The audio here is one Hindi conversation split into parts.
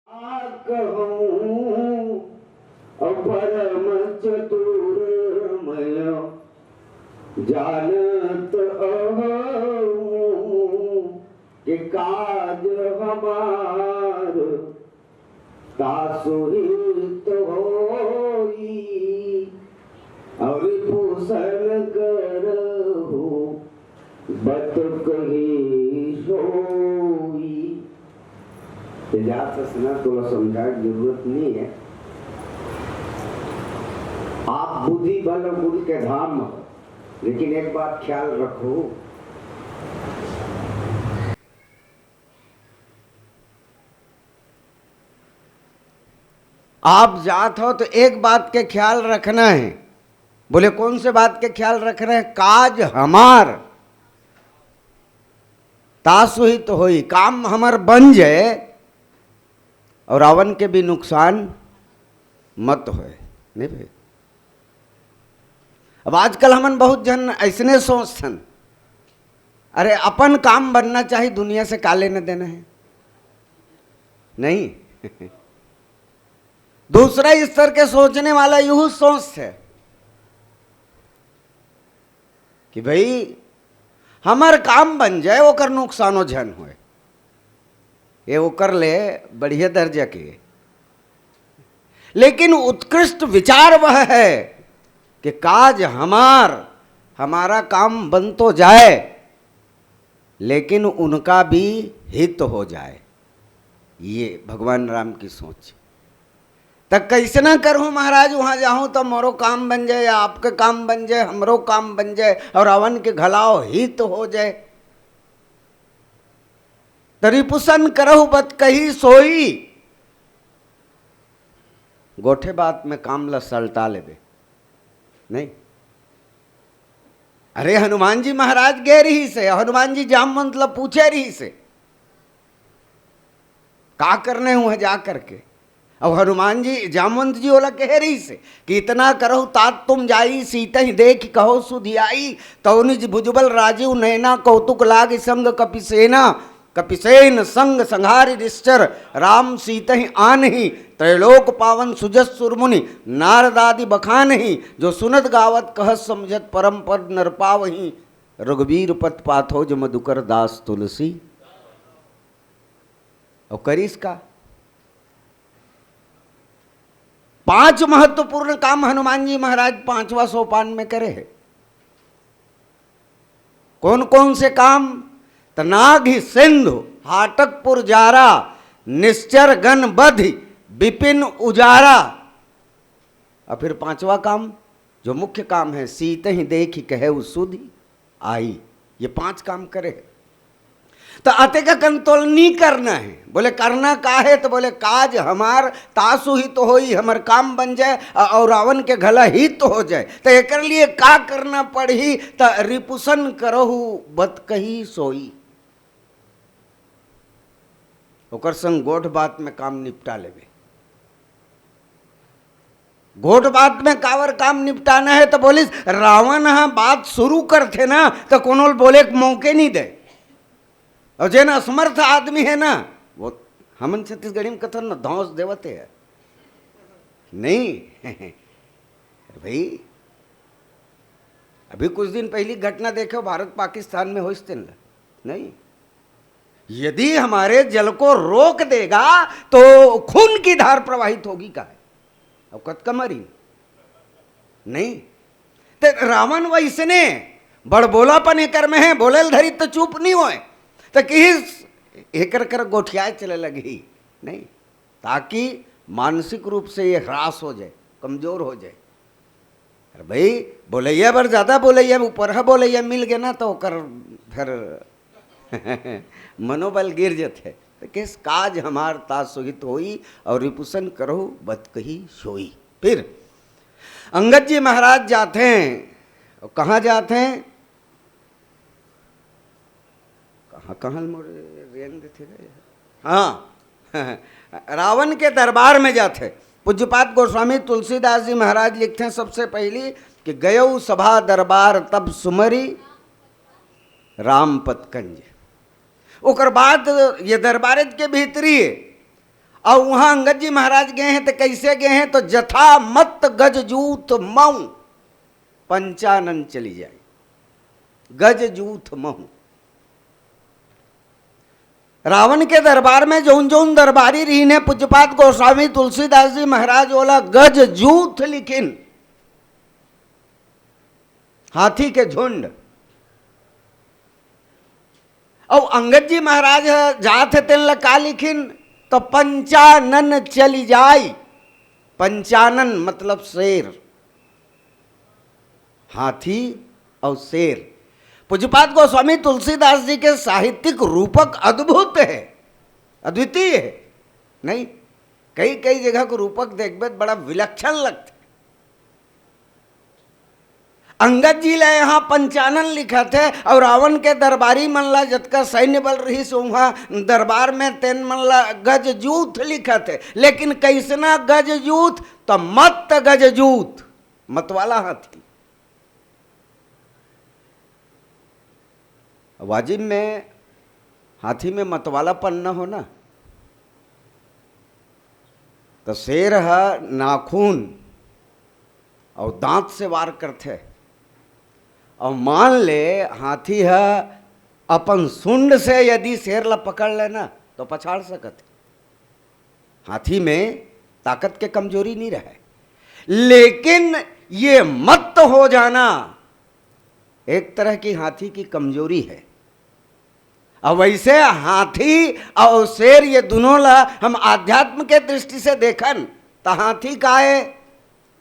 कहूँ परम चतुरमय जानत अहूँ कि काज हमार तासुहित होई और पूसन करहु बत कही सोई। ज्यादा सुना तो समझाने की जरूरत नहीं है। आप बुद्धि बल गुरु के धाम, लेकिन एक बात ख्याल रखो, आप जात हो तो एक बात के ख्याल रखना है। बोले कौन से बात के ख्याल रखना है? काज हमार तासुहित होई, काम हमार बन जाए और रावण के भी नुकसान मत होए। नहीं भाई, अब आजकल हमन बहुत जन ऐसने सोचथन, अरे अपन काम बनना चाहिए, दुनिया से का लेना देना है। नहीं दूसरा स्तर के सोचने वाला यू सोच है कि भाई हमार काम बन जाए, वो कर नुकसानो झन होए, ये वो कर ले बढ़िया दर्जा के। लेकिन उत्कृष्ट विचार वह है कि काज हमारा काम बन तो जाए, लेकिन उनका भी हित हो जाए। ये भगवान राम की सोच। तब कैसे ना करूं महाराज, वहां जाऊं तो मोरो काम बन जाए, या आपके काम बन जाए, हमरो काम बन जाए, और रावण के घलाओ हित हो जाए। तरिपुसन करहु बत कही सोई, गोठे बात में काम ला सलटा लेबे। नहीं, अरे हनुमान जी महाराज गए रही से, हनुमान जी जाम मतलब पूछे रही से का करने हुए जा करके। अब हनुमान जी जामवंत जी बोला कह रही से कि इतना करो तात तुम जाई, सीता ही देख कहो सुधियाई, तो निज भुजबल राजीव नैना, कौतुक लाग संग कपिसेना, कपिसेन संग संहारि निश्चर, राम सीता ही आन ही, त्रैलोक पावन सुजस सुरमुनि, नारदादि बखान ही, जो सुनत गावत कहत समझत परम पद नर पावही, रघुवीर पत पाथो जो मधुकर दास तुलसी। और करीस का 5 महत्वपूर्ण काम हनुमान जी महाराज 5वां सोपान में करे हैं। कौन कौन से काम? तनाघि सिंधु हाटकपुर जारा, निश्चर गण बधि विपिन उजारा। और फिर 5वां काम जो मुख्य काम है, सीते ही देखी कहे सुधि आई। ये 5 काम करे है। तो अते का कंतोल नहीं करना है। बोले करना का है? तो बोले काज हमार तासु ही तो होई, हमार काम बन जाए और रावण के गला ही तो हो जाए। तो एक लिए का करना पड़ी? तो रिपुसन करहु बत कही सोई, ओकर संग गोठ बात में काम निपटा लेवे। गोठ बात में कावर काम निपटाना है तो बोलिस रावण हाँ बात शुरू करते ना तो कोनो बोले मौके नहीं दे। और जेना असमर्थ आदमी है ना, वो हमन छत्तीसगढ़ी में कथन न धौस देवते है। नहीं भाई, अभी कुछ दिन पहली घटना देखो भारत पाकिस्तान में हो इस दिन। नहीं, यदि हमारे जल को रोक देगा तो खून की धार प्रवाहित होगी का है। अब कत कमरी नहीं, तो रावण वैसने बड़ बोलापन एकर में है, बोलेल धरी तो चुप नहीं होए, तो किस एकर कर गोठियाए चले लगी। नहीं, ताकि मानसिक रूप से ये ह्रास हो जाए, कमजोर हो जाए। अरे भाई बोलैया बर ज्यादा बोलैया ऊपर है, बोलैया मिल गया ना तो कर फिर मनोबल गिर जाते। तो किस काज हमार तासुहित होई और रिपुसन करो बत कही सोई। फिर अंगद जी महाराज जाते हैं, और कहाँ जाते हैं? कहाँ थे? हाँ रावण के दरबार में जाते। पूज्यपाद गोस्वामी तुलसीदास जी महाराज लिखते हैं सबसे पहली कि गयो सभा दरबार तब सुमरी रामपत कंज। ओकर बाद ये दरबार के भीतरी और वहां अंगद जी महाराज गए हैं तो कैसे गए हैं, तो जथा मत गज जूथ मऊ पंचानन चली जाए। गज जूथ महू, रावण के दरबार में जौन जौन दरबारी रही ने पूज्यपाद गोस्वामी तुलसीदास जी महाराज बोला गज जूथ लिखिन, हाथी के झुंड। और अंगद जी महाराज जात तेन का लिखिन, तो पंचानन चली जाई। पंचानन मतलब शेर, हाथी और शेर। पूज्यपाद गोस्वामी तुलसीदास जी के साहित्यिक रूपक अद्भुत है, अद्वितीय है। नहीं, कई कई जगह को रूपक देखबे बड़ा विलक्षण लगता है। अंगद जी ले यहाँ पंचानन लिखा थे, और रावण के दरबारी मनला जतका सैन्य बल रही सो वहाँ दरबार में तेन मनला गज जूथ लिखा थे। लेकिन कैसना गज जूथ, तो मत गज जूथ, मतवाला हाथी। वाजिब में हाथी में मतवालापन न हो ना, तो शेर है नाखून और दांत से वार करते, और मान ले हाथी है अपन सुंड से यदि शेर ला पकड़ लेना तो पछाड़ सकत। हाथी में ताकत के कमजोरी नहीं रहे, लेकिन ये मत हो जाना एक तरह की हाथी की कमजोरी है। अब वैसे हाथी और शेर ये दोनों ला हम आध्यात्म के दृष्टि से देखन तो हाथी का है,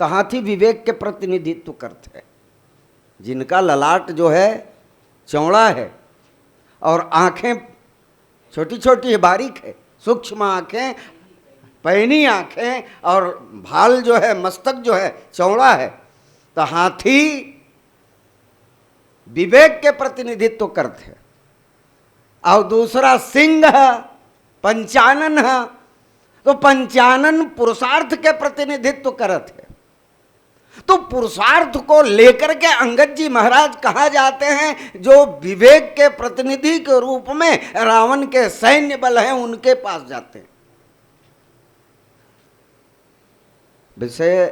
तो हाथी विवेक के प्रतिनिधित्व करते हैं, जिनका ललाट जो है चौड़ा है और आंखें छोटी छोटी है, बारीक है, सूक्ष्म आंखें, पैनी आंखें, और भाल जो है, मस्तक जो है चौड़ा है। तो हाथी विवेक के प्रतिनिधित्व करते हैं। और दूसरा सिंह है, पंचानन है, तो पंचानन पुरुषार्थ के प्रतिनिधित्व करते हैं। तो पुरुषार्थ को लेकर के अंगद जी महाराज कहा जाते हैं, जो विवेक के प्रतिनिधि के रूप में रावण के सैन्य बल हैं उनके पास जाते हैं। वैसे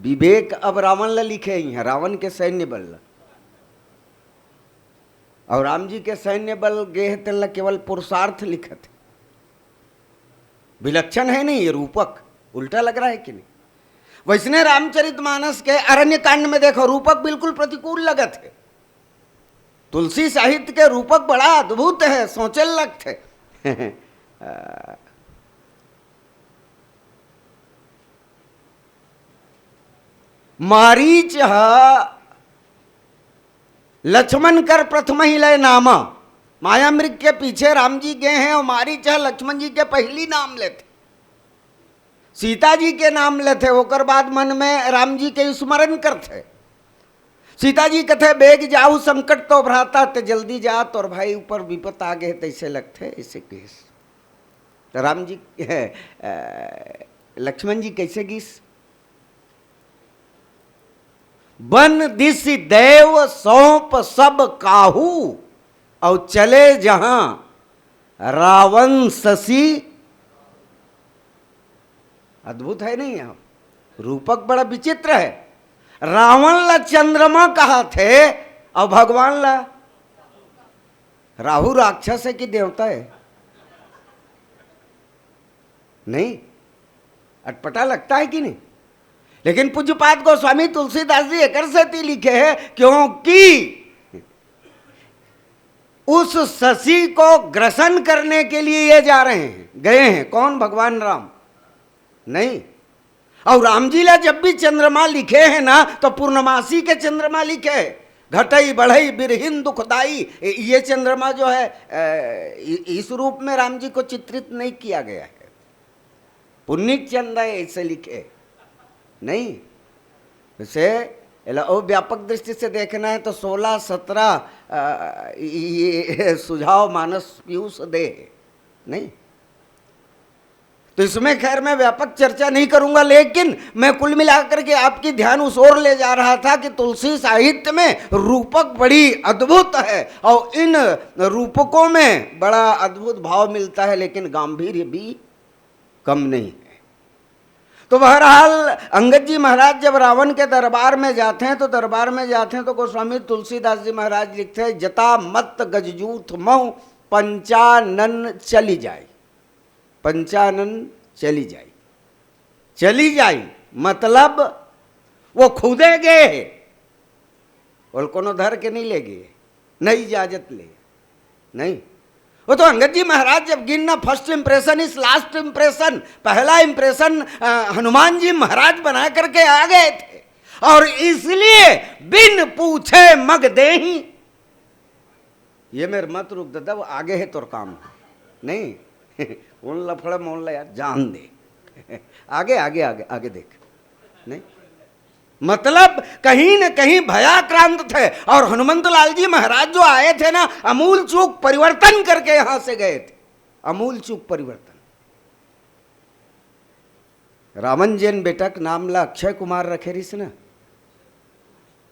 विवेक अब रावण ला लिखे ही है, रावण के सैन्य बल ला, और राम जी के सैन्य बल गे तेल केवल पुरुषार्थ लिखत है। विलक्षण है नहीं ये रूपक, उल्टा लग रहा है कि नहीं। वैसने रामचरितमानस के अरण्य कांड में देखो रूपक बिल्कुल प्रतिकूल लगत है। तुलसी साहित्य के रूपक बड़ा अद्भुत है, सोचे लगते मारीच लक्ष्मण कर प्रथम ही लय नामा, माया मृग के पीछे राम जी गए हैं और मारीच लक्ष्मण जी के पहली नाम लेते, सीता जी के नाम लेते, होकर बाद मन में राम जी के स्मरण करते। सीता जी कहते बेग जाऊ संकट तो भ्राता, ते जल्दी जा तोर भाई ऊपर विपत आ गए, तैसे लगते ऐसे केस। तो राम जी लक्ष्मण जी कैसे गीस, बन दिस देव सौंप सब काहू, और चले जहां रावण शशि। अद्भुत है नहीं, यहां रूपक बड़ा विचित्र है। रावण ला चंद्रमा कहा थे और भगवान ला राहु राक्षस है कि देवता है? नहीं, अटपटा लगता है कि नहीं। लेकिन पूज्यपाद गोस्वामी तुलसीदास जी एक से लिखे हैं, क्योंकि उस शशि को ग्रसन करने के लिए ये जा रहे हैं, गए हैं। कौन? भगवान राम। नहीं, और राम जी ला जब भी चंद्रमा लिखे हैं ना, तो पूर्णमासी के चंद्रमा लिखे हैं, घटई बढ़ई बिरहिन दुखदाई। ये चंद्रमा जो है इस रूप में राम जी को चित्रित नहीं किया गया है, पुण्य चंद्र ऐसे लिखे नहीं। वैसे व्यापक दृष्टि से देखना है तो 16-17 ये सुझाव मानस पीयूष दे नहीं। तो इसमें खैर मैं व्यापक चर्चा नहीं करूंगा, लेकिन मैं कुल मिलाकर के आपकी ध्यान उस ओर ले जा रहा था कि तुलसी साहित्य में रूपक बड़ी अद्भुत है और इन रूपकों में बड़ा अद्भुत भाव मिलता है, लेकिन गांधीर्य भी कम नहीं है। तो बहरहाल अंगद जी महाराज जब रावण के दरबार में जाते हैं तो गोस्वामी तुलसीदास जी महाराज लिखते हैं, जता मत गजजूथ मऊ पंचानन चली जाए। पंचानन चली जाई मतलब वो खुदे गए, और कोनो धर के नहीं ले गए, नहीं इजाजत ले, नहीं। वो तो अंगद जी महाराज जब गिनना, first impression is last impression, पहला इंप्रेशन हनुमान जी महाराज बना करके आ गए थे, और इसलिए बिन पूछे मग देही। ये मेरे मत रुक दादा, वो आगे है तोर काम नहीं उन लफड़ा मोल ला यार, जान दे आगे आगे आगे आगे देख, नहीं मतलब कहीं न कहीं भयाक्रांत थे, और हनुमंत लाल जी महाराज जो आए थे ना, अमूल चूक परिवर्तन करके यहां से गए थे, अमूल चूक परिवर्तन। रामन जैन बेटा के नाम ला अक्षय कुमार रखे रही से ना,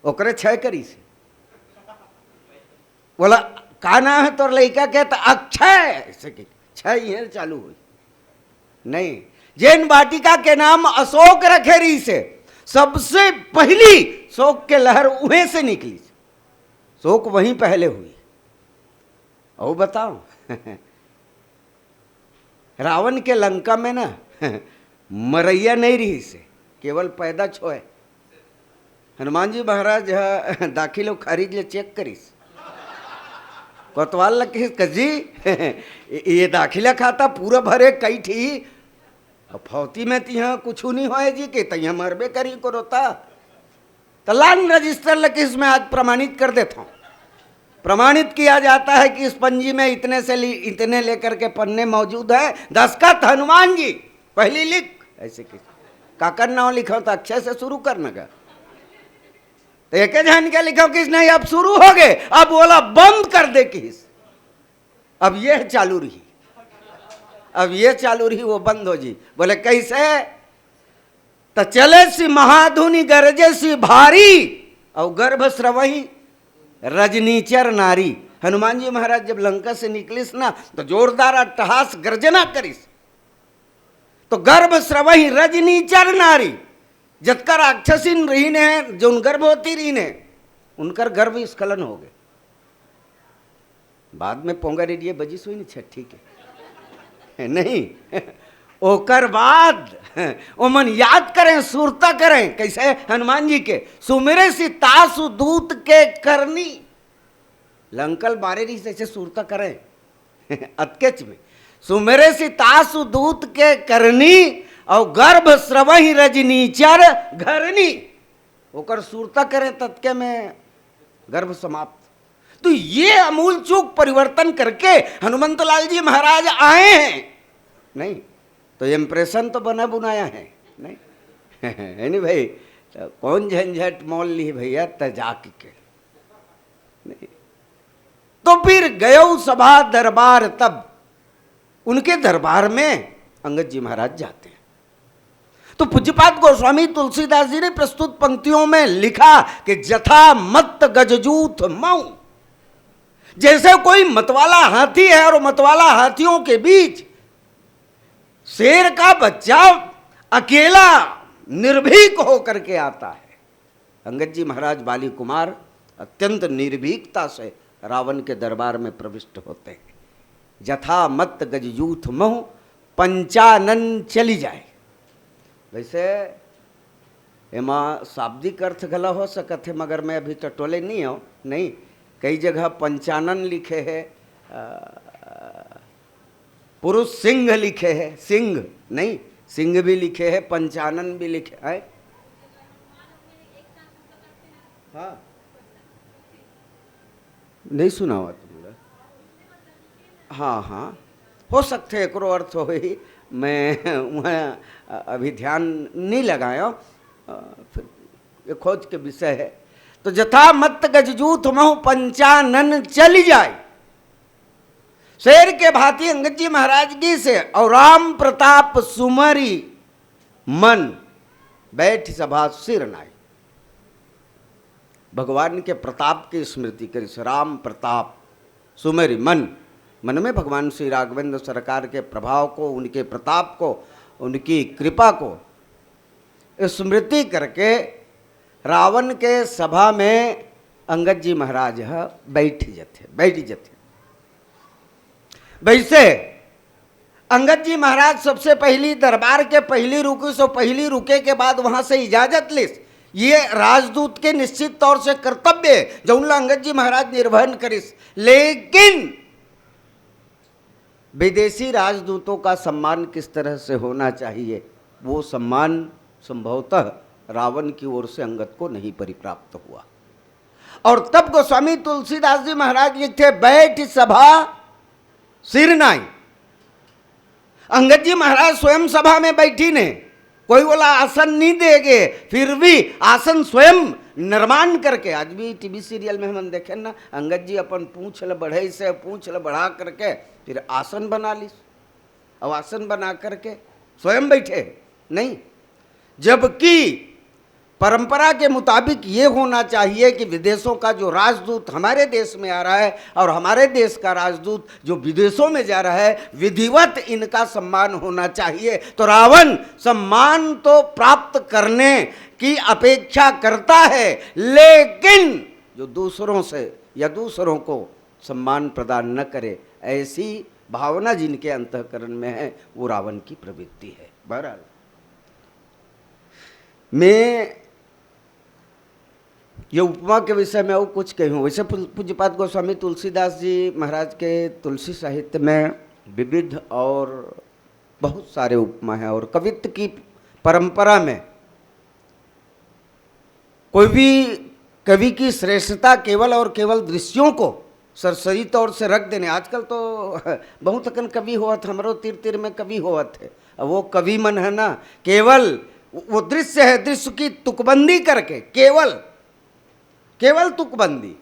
ओकरे क्षय करी से, बोला का नाम है तोर लड़का के, तो अक्षय ऐसे के क्षय ये चालू हुई नहीं। जैन वाटिका के नाम अशोक रखे रही से, सबसे पहली शोक के लहर उहे से निकली, शोक वहीं पहले हुई। और बताओ रावण के लंका में ना मरैया नहीं रही से, केवल पैदा छोए। हनुमान जी महाराज दाखिल खारिज ले चेक करीस, कोतवाल लगे कजी ये दाखिला खाता पूरा भरे कई थी, फौती में तिहा कुछ नहीं होए जी के तैया मरबे करी को रोता। तो लान रजिस्टर लगे इसमें आज प्रमाणित कर देता हूँ, प्रमाणित किया जाता है कि इस पंजी में इतने से इतने लेकर के पन्ने मौजूद है, दस्तखत हनुमान जी, पहली लिख ऐसे कि काकर नाम लिखा तो अक्षय से शुरू करने का, तो एक जान क्या लिखा किस नहीं, अब शुरू हो गए, अब बोला बंद कर दे किस, अब ये चालू रही, अब ये चालू रही वो बंद हो जी। बोले कैसे, तो चले सी महाधुनि गरजे सी भारी, और गर्भ स्रवही रजनीचर नारी। हनुमान जी महाराज जब लंका से निकलिस ना, तो जोरदार अट्टहास गर्जना करिस, तो गर्भ स्रवही रजनीचर नारी, जतकर राक्षसीन रही ने, जो उन गर्भवती रही ने, उनकर गर्भ स्खलन हो गए। बाद में पोंगा रेडिये बजिस हुई नहीं, ठीक है नहीं ओकर बाद ओमन याद करें, सुरता करें, कैसे हनुमान जी के सुमेरे सी तासु दूत के करनी, लंकल बारे रही से सुरता करें अतकेच में, सुमेरे सी तासु दूत के करनी, और गर्भ स्रवही रजनीचर घरनी, ओकर सुरता करें तत्के में गर्भ समाप्त। तो ये अमूल चूक परिवर्तन करके हनुमंत लाल जी महाराज आए हैं, नहीं तो इंप्रेशन तो बना बुनाया है नहीं है नहीं भाई, तो कौन झंझट मोल ली भैया तजाक के नहीं। तो फिर गयो सभा दरबार, तब उनके दरबार में अंगद जी महाराज जाते हैं। तो पूज्यपाद गोस्वामी तुलसीदास जी ने प्रस्तुत पंक्तियों में लिखा कि जथा मत गजजूथ मऊ, जैसे कोई मतवाला हाथी है और मतवाला हाथियों के बीच शेर का बच्चा अकेला निर्भीक होकर के आता है। अंगद जी महाराज बाली कुमार अत्यंत निर्भीकता से रावण के दरबार में प्रविष्ट होते हैं। जथा मत गजजूथ महु पंचानन चली जाए। वैसे एमा शाब्दिक अर्थ गला हो सकते है, मगर मैं अभी टटोले नहीं हूँ, नहीं कई जगह पंचानन लिखे है, पुरुष सिंह लिखे है, सिंह नहीं सिंह भी लिखे है, पंचानन भी लिखे है। हाँ नहीं सुना हुआ तुमने? हाँ हाँ हो सकते एक अर्थ हो ही, मैं वहाँ अभी ध्यान नहीं लगाया, फिर ये खोज के विषय है। तो जथा मत गजजूथ महु पंचानन चली जाए, शेर के भांति अंगद जी महाराज की से, और राम प्रताप सुमरी मन बैठ सभा सिर नाई। भगवान के प्रताप की स्मृति करी, राम प्रताप सुमरी मन, मन में भगवान श्री राघवेंद्र सरकार के प्रभाव को, उनके प्रताप को, उनकी कृपा को स्मृति करके रावण के सभा में अंगद जी महाराज बैठ जथे। वैसे अंगद जी महाराज सबसे पहली दरबार के पहली रुकी, सो पहली रुके के बाद वहां से इजाजत लिस। ये राजदूत के निश्चित तौर से कर्तव्य है जौन अंगद जी महाराज निर्वहन करिस। लेकिन विदेशी राजदूतों का सम्मान किस तरह से होना चाहिए, वो सम्मान संभवतः रावण की ओर से अंगद को नहीं परिप्राप्त हुआ। और तब गोस्वामी तुलसीदास जी महाराज लिखते, बैठ सभा सिर नाई। अंगद जी महाराज स्वयं सभा में बैठी ने, कोई बोला आसन नहीं देंगे, फिर भी आसन स्वयं निर्माण करके, आज भी टीवी सीरियल में हम देखे ना, अंगद जी अपन पूंछ ल बढ़े से पूंछ ल बढ़ा करके फिर आसन बना ली। अब आसन बना करके स्वयं बैठे नहीं, जबकि परंपरा के मुताबिक ये होना चाहिए कि विदेशों का जो राजदूत हमारे देश में आ रहा है और हमारे देश का राजदूत जो विदेशों में जा रहा है, विधिवत इनका सम्मान होना चाहिए। तो रावण सम्मान तो प्राप्त करने की अपेक्षा करता है, लेकिन जो दूसरों से या दूसरों को सम्मान प्रदान न करे, ऐसी भावना जिनके अंतःकरण में है, वो रावण की प्रवृत्ति है। बहरहाल मैं ये उपमा के विषय में और कुछ कहूँ। वैसे पूज्यपाद गोस्वामी तुलसीदास जी महाराज के तुलसी साहित्य में विविध और बहुत सारे उपमा हैं, और कवित्व की परंपरा में कोई भी कवि की श्रेष्ठता केवल और केवल दृश्यों को सरसरी तौर से रख देने। आजकल तो बहुत अकन कवि होवत, हमरो तीर तीर में कवि होवत है। अब वो कवि मन है ना, केवल वो दृश्य है, दृश्य की तुकबंदी करके केवल तुकबंदी,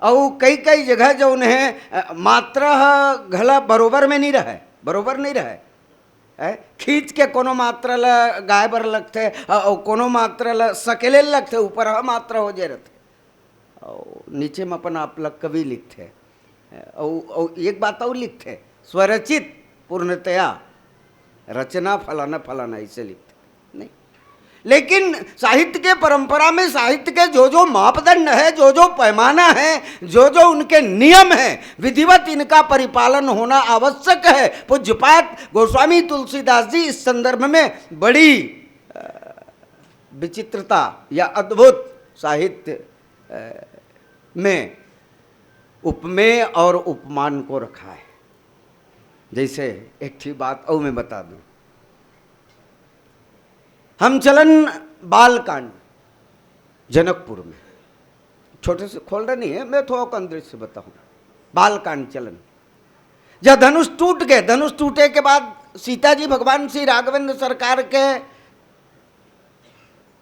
और कई कई जगह जो उन्हें मात्रा घला बरोबर में नहीं रहे, बरोबर नहीं रहे, खींच के कोनो मात्रा ल गाय बर लगते और कोनो मात्रा ल सकेले लगते, ऊपर मात्रा हो जाए रहते, और नीचे में अपन आप लग कवि लिखते, और एक बात और लिखते, स्वरचित पूर्णतया रचना फलाना फलाना ऐसे लिखते नहीं। लेकिन साहित्य के परंपरा में साहित्य के जो जो मापदंड है, जो जो पैमाना है, जो जो उनके नियम है, विधिवत इनका परिपालन होना आवश्यक है। पूज्यपाद गोस्वामी तुलसीदास जी इस संदर्भ में बड़ी विचित्रता या अद्भुत साहित्य में उपमेय और उपमान को रखा है। जैसे एक ठीक बात और मैं बता दूं, हम चलन बालकांड जनकपुर में, छोटे से खोल रहे नहीं है, मैं थोड़ा कम दृश्य से बताऊं। बालकांड चलन, जब धनुष टूट गए, धनुष टूटे के बाद सीता जी भगवान श्री राघवेंद्र सरकार के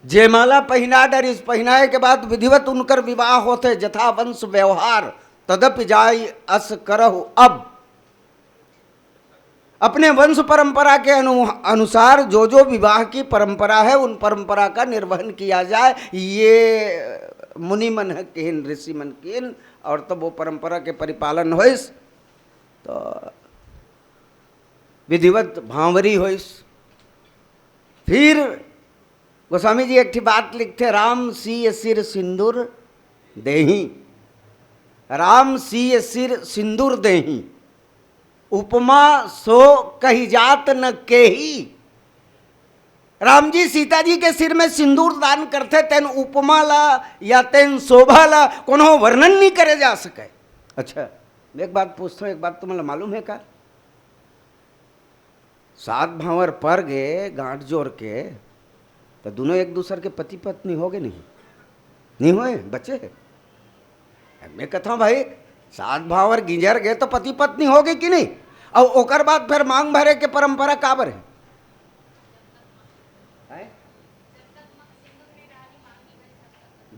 जयमाला पहना डरिस, पहनाए के बाद विधिवत उनकर विवाह होते, जथा वंश व्यवहार तदपि जाय अस करहु। अब अपने वंश परंपरा के अनुसार जो जो विवाह की परंपरा है, उन परंपरा का निर्वहन किया जाए, ये मुनि मन है किन, ऋषि मन किन, और तब वो परंपरा के परिपालन होइस तो विधिवत भांवरी होइस। फिर गोस्वामी जी एक बात लिखते, राम सीय सिर सिंदूर देही, राम सीय सिर सिंदूर देही, उपमा सो कही जात न केही। राम जी सीता जी के सिर में सिंदूर दान करते, तेन उपमा ला या तेन शोभा ला कोनो वर्णन नहीं करे जा सके। अच्छा एक बात पूछता हूँ, एक बात तुम्हें मालूम है का, 7 भावर पर गए गांठ जोड़ के, तो दोनों एक दूसरे के पति पत्नी हो गए नहीं होए, बच्चे है। मैं कहता हूँ भाई 7 भावर गिंजर गए तो पति पत्नी हो गए कि नहीं, और ओकर बाद फिर मांग भरे के परंपरा काबर है?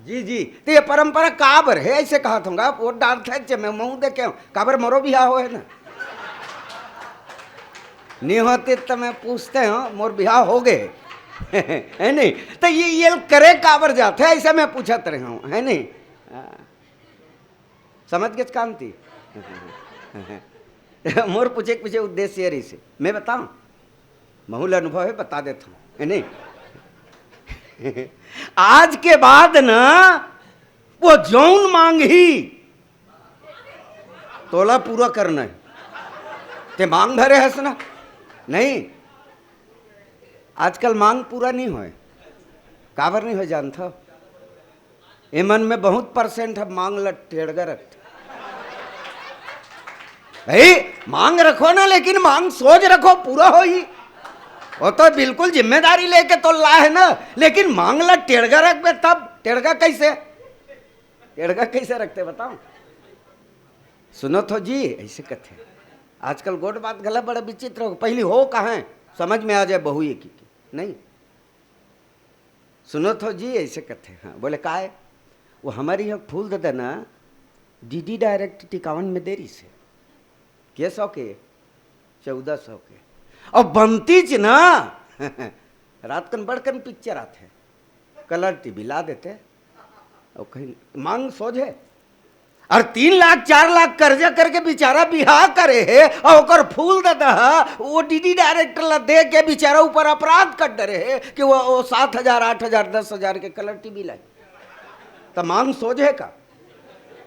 जी तो ये परंपरा काबर है, ऐसे कहा था वो डांट मैं मुँह देखे काबर मरो बिहा हो है ना। नहीं होते तो मैं पूछते हो मोर बिहार हो गए है नहीं, तो ये करे काबर जाते ऐसा मैं पूछत रहे हूँ, है नहीं। समझ गए कांति मोर पूछे पीछे उद्देश्य यही से मैं बताऊं, बहुल अनुभव है बता देता हूं, है नहीं। आज के बाद ना वो जौन मांग ही तोला पूरा करना है, ते मांग भरे हंस ना नहीं। आजकल मांग पूरा नहीं होए, काबर नहीं हो जानता, ये मन में बहुत परसेंट अब मांग ल टेढ़गा रखते। भाई मांग रखो ना, लेकिन मांग सोच रखो पूरा हो ही, वो तो बिल्कुल जिम्मेदारी लेके तो ला है ना, लेकिन मांग ला टेढ़गा रख बे, तब टेढ़गा कैसे रखते बताओ। सुनो तो जी ऐसे कथे आजकल गोट बात गला बड़ा विचित्र हो, पहली हो कहाँ समझ में आ जाए बहू एक की नहीं। सुनो तो जी ऐसे कथे, हाँ बोले का है वो हमारी यहाँ फूल दे देना डीडी डायरेक्ट टिकावन में देरी से के 100 के 1400 के, और बनती च ना रात कन बड़कन पिक्चर आते कलर टीवी ला देते, और कहीं मांग सोझे और 3 लाख 4 लाख कर्जा करके बेचारा बिहार करे है, और ओकर फूल देता है वो डीडी डायरेक्टर ला दे के बेचारा ऊपर अपराध कर डरे है कि वो 7,000 8,000 10,000 के कलर टीवी लाई, तो मांग सोझे का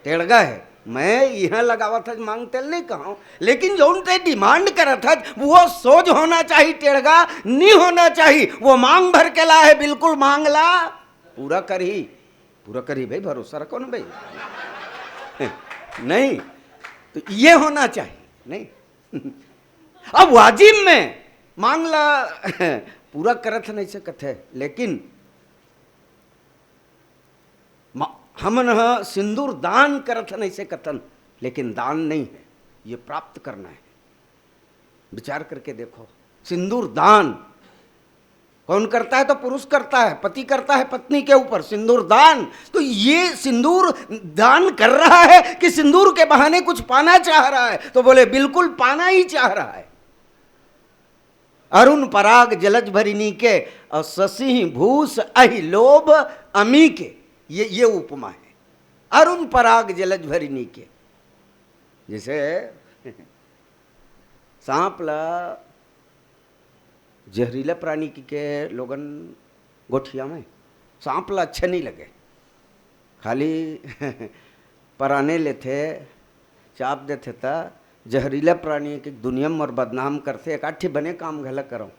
टेढ़गा है। मैं यहाँ लगावा था मांग तेल नहीं कहूँ, लेकिन जो उनसे डिमांड करा था वो सोच होना चाहिए, टेढ़गा नहीं होना चाहिए। वो मांग भर के ला है, बिल्कुल मांग ला पूरा करी भाई, भरोसा रखो ना भाई नहीं तो ये होना चाहिए नहीं। अब वाजिब में मांग ला पूरा करत नहीं से कथे, लेकिन हमन सिंदूर दान करत नहीं से कथन, लेकिन दान नहीं है, ये प्राप्त करना है। विचार करके देखो, सिंदूर दान कौन करता है तो पुरुष करता है, पति करता है पत्नी के ऊपर सिंदूर दान। तो ये सिंदूर दान कर रहा है कि सिंदूर के बहाने कुछ पाना चाह रहा है, तो बोले बिल्कुल पाना ही चाह रहा है। अरुण पराग जलज भरिनी के और शशि भूष अहि लोभ अमी के, ये उपमा है अरुण पराग जलज भरिनी के। जैसे सांप ला जहरीला प्राणी के लोगन गोठिया में सांप ला अच्छा नहीं लगे, खाली पराने लेते चाप देते था, जहरीला प्राणी के दुनिया में और बदनाम करते, इकट्ठे बने काम घला करो,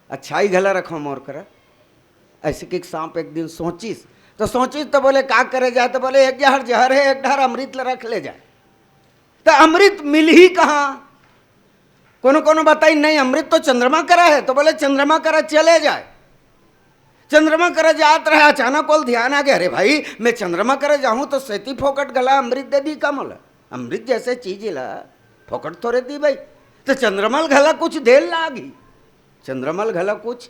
अच्छाई घला रखो मोर कर। ऐसे कि सांप एक दिन सोचिस तो बोले का करे जाए, तो बोले एक जहर जहर है, एक ढार अमृत ला रख ले जाए, तो अमृत मिल ही कहाँ। कोनो बताई नहीं अमृत तो चंद्रमा करा है, तो बोले चंद्रमा करा चले जाए, चंद्रमा करा जात रहे, अचानक कोल ध्यान आ गया, अरे भाई मैं चंद्रमा करा जाऊं तो सेती फोकट गला अमृत दे दी का मोला, अमृत जैसे चीज ला फोकट थोड़े दी भाई, तो चंद्रमल घला कुछ देर लागी, चंद्रमल घला कुछ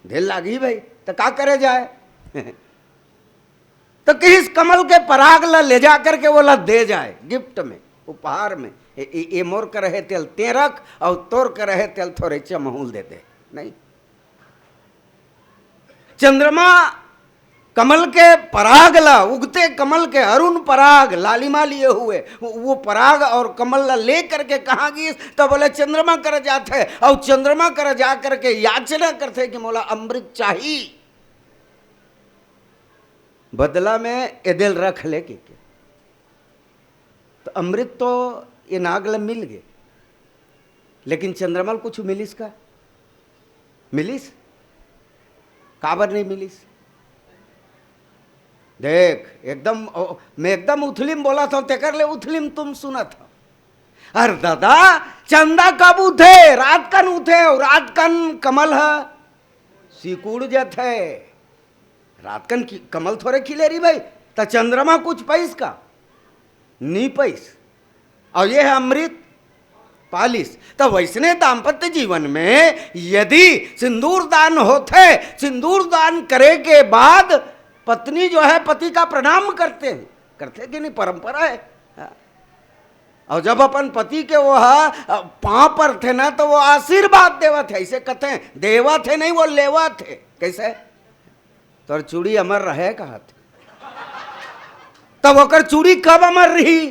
देर लागी भाई, तो का करे जाए तो किस कमल के पराग ला ले जा करके वो ला दे जाए गिफ्ट में, उपहार में। ये मोर कर रहे तेल ते रख और तोर कर रहे तेल थोड़े चमहूल दे दे नहीं। चंद्रमा कमल के पराग ला, उगते कमल के अरुण पराग लालिमा लिए हुए, वो पराग और कमल ला ले करके कहाँ गई, तो बोले चंद्रमा कर जाते, और चंद्रमा कर जा करके याचना करते कि मोला अमृत चाहिए, बदला में एदिल रख ले के। तो अमृत तो ये नागल मिल गए, लेकिन चंद्रमल कुछ मिलिस का, मिलिस काबर नहीं मिलिस। देख एकदम मैं एकदम उथलिम बोला था, तेकर ले उथलिम तुम सुना था। अरे दादा चंदा कब उठे, रात कन उठे, और रात कन कमल है सिकुड़ जाते, रात कन कमल थोड़े खिले रही भाई, तो चंद्रमा कुछ पैस का नहीं पैस, और ये है अमृत पालिस। तो वैसने दाम्पत्य जीवन में यदि सिंदूर दान होते, सिंदूर दान करे के बाद पत्नी जो है पति का प्रणाम करते हैं, करते कि नहीं, परंपरा है। और जब अपन पति के वह पांव पर थे ना तो वो आशीर्वाद देवा थे, ऐसे कहते हैं, देवा थे नहीं, वो लेवा थे। कैसे? तो चूड़ी अमर रहे कहा थे, तब ओकर चूड़ी कब अमर रही?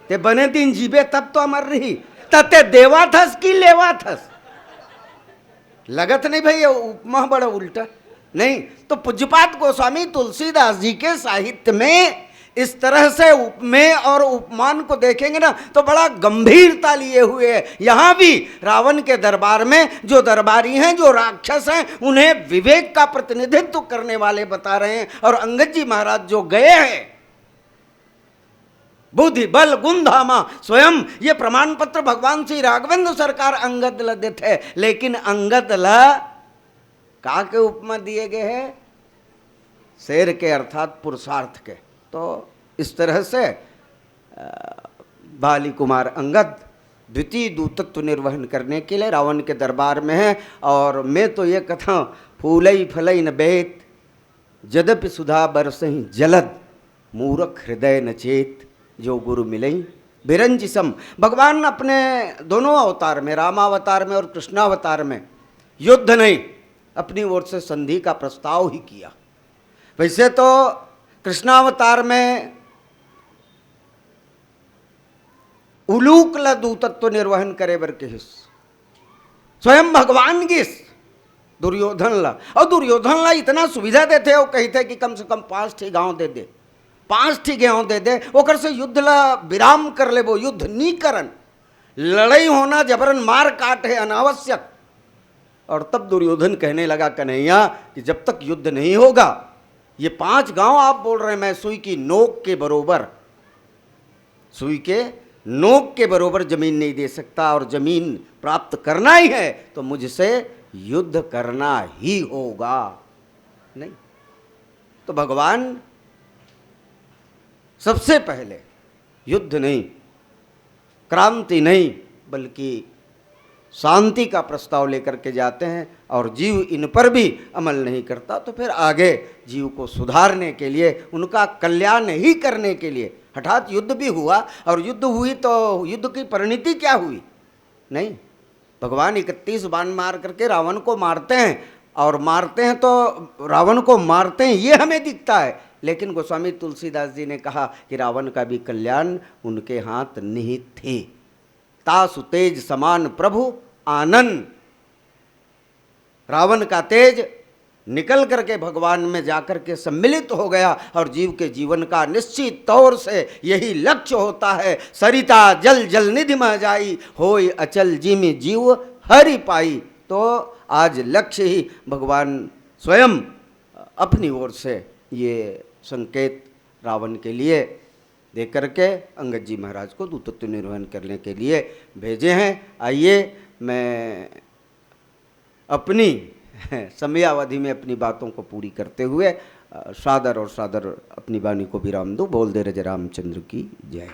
ते बने दिन जीबे तब तो अमर रही। तते देवा थस कि लेवा थस? लगत नहीं भाई, उपमा बड़ा उल्टा नहीं। तो पूज्यपाद गोस्वामी तुलसीदास जी के साहित्य में इस तरह से उपमेय और उपमान को देखेंगे ना तो बड़ा गंभीरता लिए हुए है। यहां भी रावण के दरबार में जो दरबारी हैं, जो राक्षस हैं, उन्हें विवेक का प्रतिनिधित्व करने वाले बता रहे हैं। और अंगद जी महाराज जो गए हैं, बुद्धि बल गुण धामा स्वयं, ये प्रमाण पत्र भगवान श्री राघवेंद्र सरकार अंगद ल देते हैं। लेकिन अंगद ल का के उपमा दिए गए हैं? शेर के, अर्थात पुरुषार्थ के। तो इस तरह से बाली कुमार अंगद द्वितीय दूतत्व निर्वहन करने के लिए रावण के दरबार में है। और मैं तो ये कथा फूलई फलई न बेत, जदपि सुधा बरसहि जलद, मूरख हृदय न चेत, जो गुरु मिलई बिरंज सम। भगवान अपने दोनों अवतार में, रामावतार में और कृष्णावतार में, युद्ध नहीं, अपनी ओर से संधि का प्रस्ताव ही किया। वैसे तो कृष्णावतार में उलूकल दूतत्व निर्वहन करे बर के हिस स्वयं भगवान गिस दुर्योधन ला, और दुर्योधन ला इतना सुविधा देते, वो कहते कि कम से कम 5 ठी गांव दे दे, 5 ठी गेहूं दे दे, ओकर से युद्ध ला विराम कर ले। वो युद्ध नहीं करन, लड़ाई होना जबरन मार काट है अनावश्यक। और तब दुर्योधन कहने लगा, कन्हैया कि जब तक युद्ध नहीं होगा, ये 5 गांव आप बोल रहे हैं, मैं सुई की नोक के बरोबर, सुई के नोक के बरोबर जमीन नहीं दे सकता। और जमीन प्राप्त करना ही है तो मुझसे युद्ध करना ही होगा। नहीं तो भगवान सबसे पहले युद्ध नहीं, क्रांति नहीं, बल्कि शांति का प्रस्ताव लेकर के जाते हैं। और जीव इन पर भी अमल नहीं करता तो फिर आगे जीव को सुधारने के लिए, उनका कल्याण ही करने के लिए, हठात युद्ध भी हुआ। और युद्ध हुई तो युद्ध की परिणति क्या हुई? नहीं, भगवान 31 बाण मार करके रावण को मारते हैं, और मारते हैं तो रावण को मारते हैं ये हमें दिखता है। लेकिन गोस्वामी तुलसीदास जी ने कहा कि रावण का भी कल्याण उनके हाथ निहित थे। तासु तेज समान प्रभु आनंद, रावण का तेज निकल करके भगवान में जाकर के सम्मिलित हो गया। और जीव के जीवन का निश्चित तौर से यही लक्ष्य होता है, सरिता जल जल निधि मह जाई, होय अचल जिमि जीव हरि पाई। तो आज लक्ष्य ही भगवान स्वयं अपनी ओर से ये संकेत रावण के लिए दे करके अंगद जी महाराज को दूतत्व निर्वहन करने के लिए भेजे हैं। आइए मैं अपनी समयावधि में अपनी बातों को पूरी करते हुए सादर और सादर अपनी वाणी को विराम दूं। बोल दे रज रामचंद्र की जय।